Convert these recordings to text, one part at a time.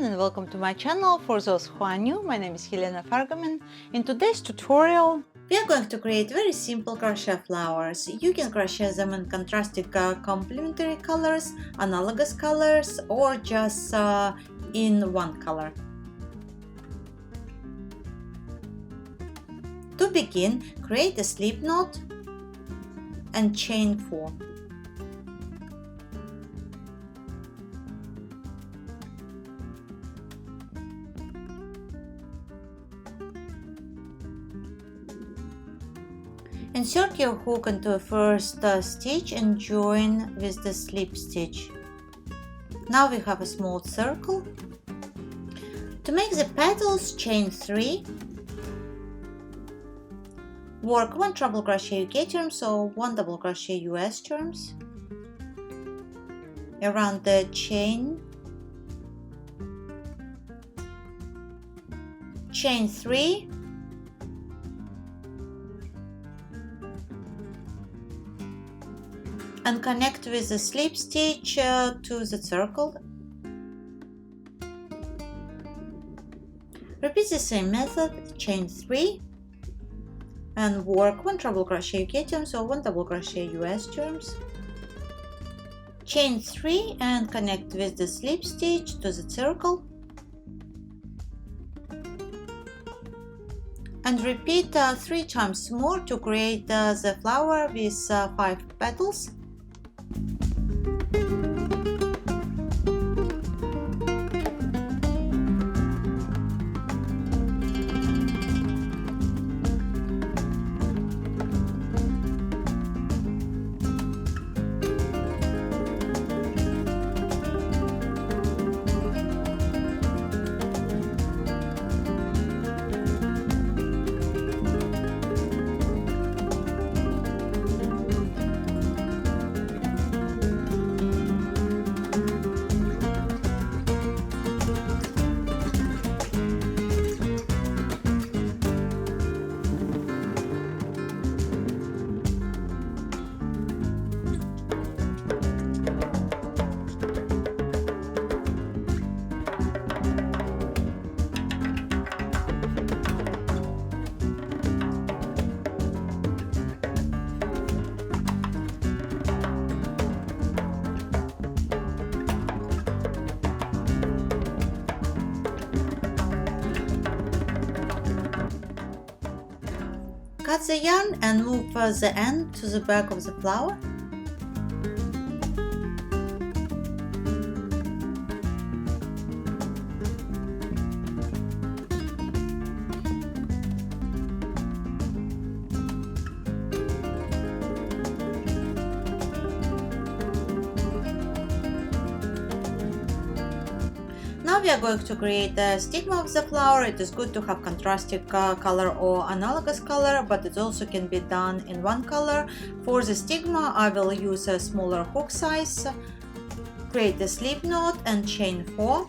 everyone, and welcome to my channel. For those who are new, my name is Helena Fargaman. In today's tutorial we are going to create very simple crochet flowers. You can crochet them in contrasting complementary colors, analogous colors, or just in one color. To begin, create a slip knot and chain 4. Insert your hook into the first stitch and join with the slip stitch. Now we have a small circle. To make the petals, chain 3. Work 1 treble crochet UK turns or 1 double crochet US turns around the chain. Chain 3. And connect with the slip stitch to the circle. Repeat the same method, chain 3, and work 1 treble crochet UK turns or 1 double crochet US turns. Chain 3 and connect with the slip stitch to the circle. And repeat 3 times more to create the flower with 5 petals. Cut the yarn and move the end to the back of the flower. Now we are going to create the stigma of the flower. It is good to have contrasting color or analogous color, but it also can be done in one color. For the stigma, I will use a smaller hook size. Create a slip knot and chain 4.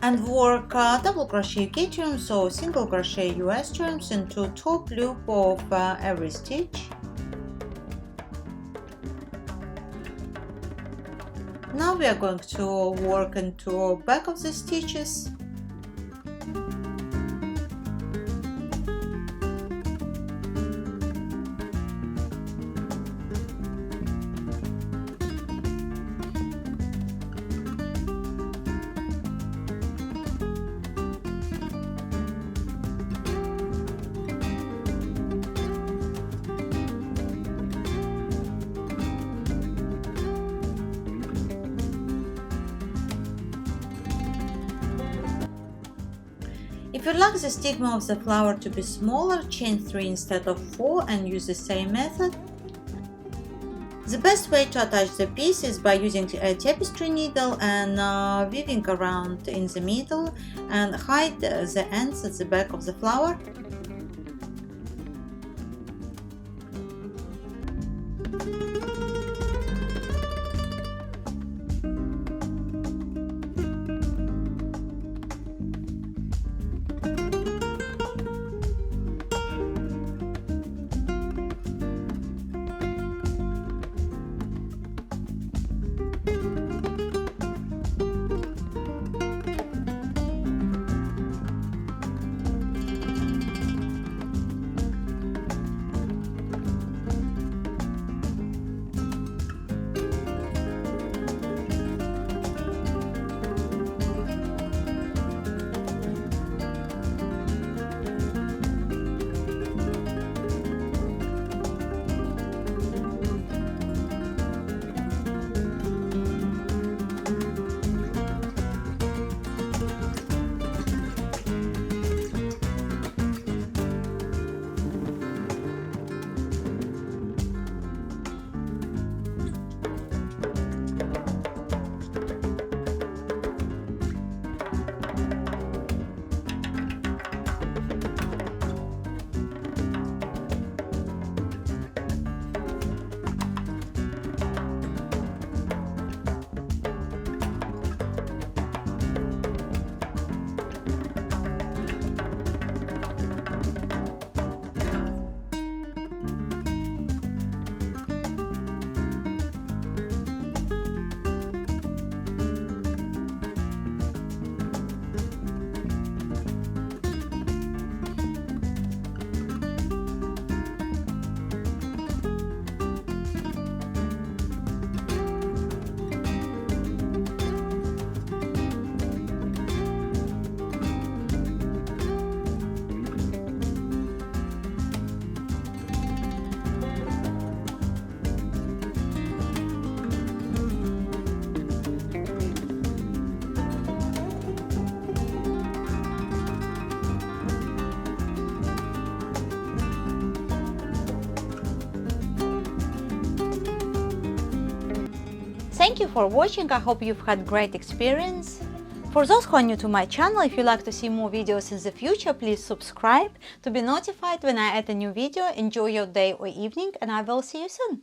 And work double crochet UK turns or single crochet US turns into top loop of every stitch. Now we are going to work into back of the stitches. If you like the stigma of the flower to be smaller, chain 3 instead of 4 and use the same method. The best way to attach the piece is by using a tapestry needle and weaving around in the middle and hide the ends at the back of the flower. Thank you for watching. I hope you've had great experience. For those who are new to my channel, if you'd like to see more videos in the future, please subscribe to be notified when I add a new video. Enjoy your day or evening, and I will see you soon.